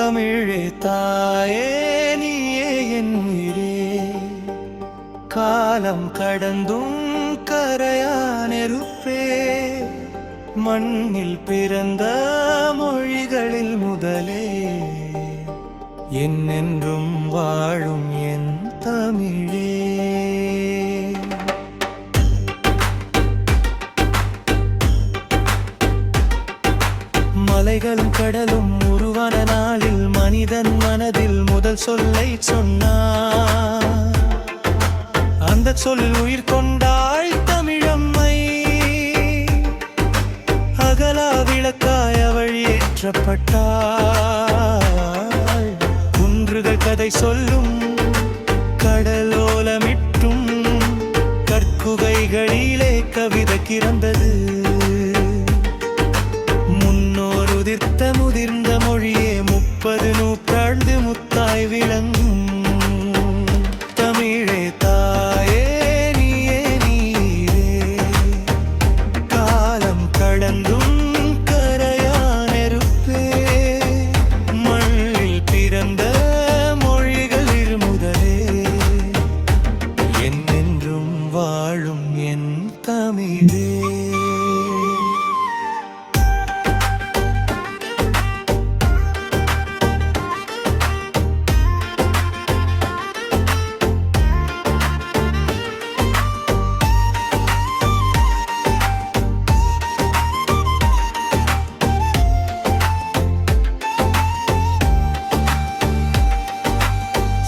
தமிழே தாயே நீயே என் உயிரே. காலம் கடந்தும் கரையா நெருப்பே, மண்ணில் பிறந்த மொழிகளில் முதலே என்னென்றும் வாழும் என் தமிழே. மலைகளும் கடலும் உருவான நாளில் மனிதன் மனதில் முதல் சொல்லை சொன்னார். அந்த சொல்லில் உயிர் கொண்டாள் தமிழம்மை. அகலா விளக்காய் அவள் ஏற்றப்பட்டாள். குன்றுகள் கதை சொல்லும் கடலோலமிட்டும் கற்குகைகளிலே கவிதை கிறந்தது. உதிர்த்த முதிர்ந்த மொழியே 30 நூற்றாண்டு முத்தாய் விளங்கும். தமிழே தாயே நீயே நீரே. காலம் கடந்தும் கரையா நெருப்பே, மண்ணில் பிறந்த மொழிகளில் முதலே என்னென்றும் வாழும் என் தமிழே.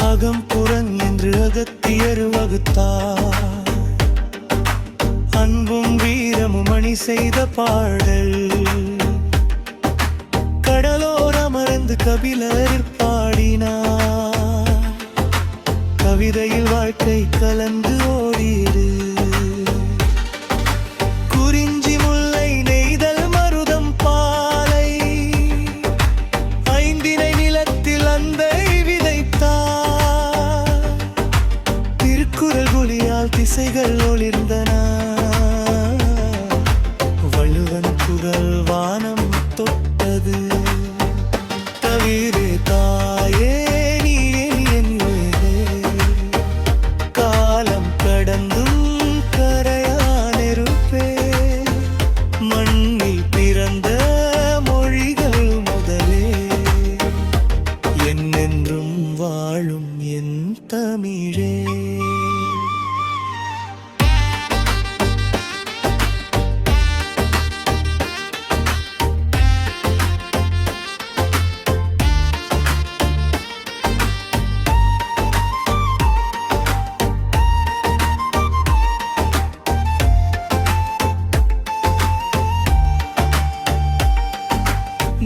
அகம் புறன் என்று அகத்தியர் வகுத்தார். அன்பும் வீரமும் அணி செய்த பாடல். கடலோரமர்ந்து கபிலர் பாடினார். கவிதையில் வாழ்க்கை கலந்து ஓடியது. குறிஞ்சி முல்லை நெய்தல் மருதம் பாலை, ஐந்தினை நிலத்தில் அந்த திசைகள் ஒளிர்ந்தன. வள்ளுவன் குரல் வானம் தொட்டது. தவிரே தாயே நீயே என் உயிரே. காலம் கடந்தும் கரையா நெருப்பே, மண்ணில் பிறந்த மொழிகள் முதலே என்னென்றும் வாழும் என் தமிழே.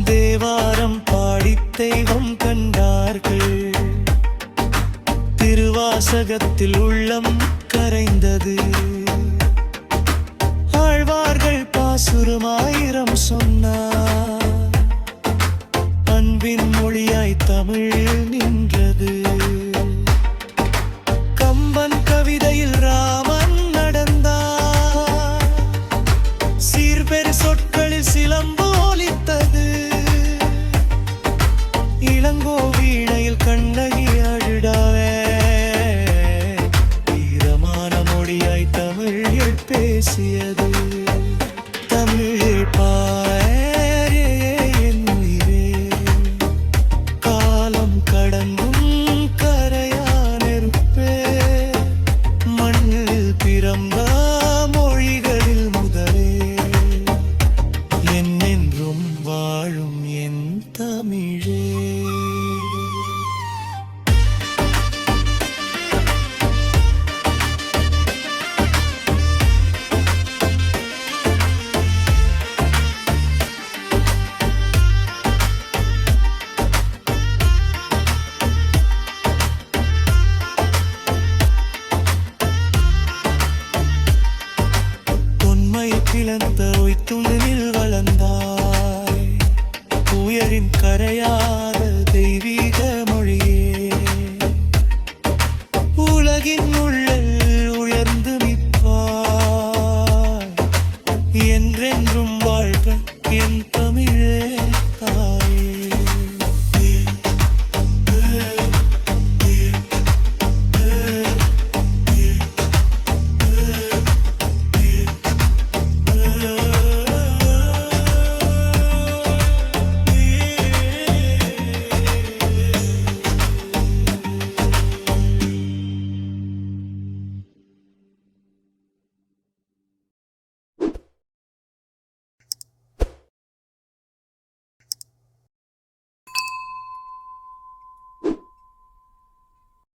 தேவாரம் பாடி தெய்வம் கண்டார்கள். திருவாசகத்தில் உள்ளம் கரைந்தது. ஆழ்வார்கள் பாசுரமாயிரம் சொன்னார். அன்பின் மொழியாய் தமிழ் நின்றது. கம்பன் கவிதையில் ராமன் நடந்தார். சீர்பெரு சொற்களில் சிலம்பு ஒலித்தது. இளங்கோ வீணையில் கண்ணகி அழுடாவே. ஈரமான மொழியாய் தமிழ் பேசியது. தமிழ் பாயே என் உயிரே. காலம் கடந்தும் கரையா நெருப்பே, மண்ணில் பிறந்த மொழிகளில் முதலே என்னென்றும் வாழும் என் தமிழே.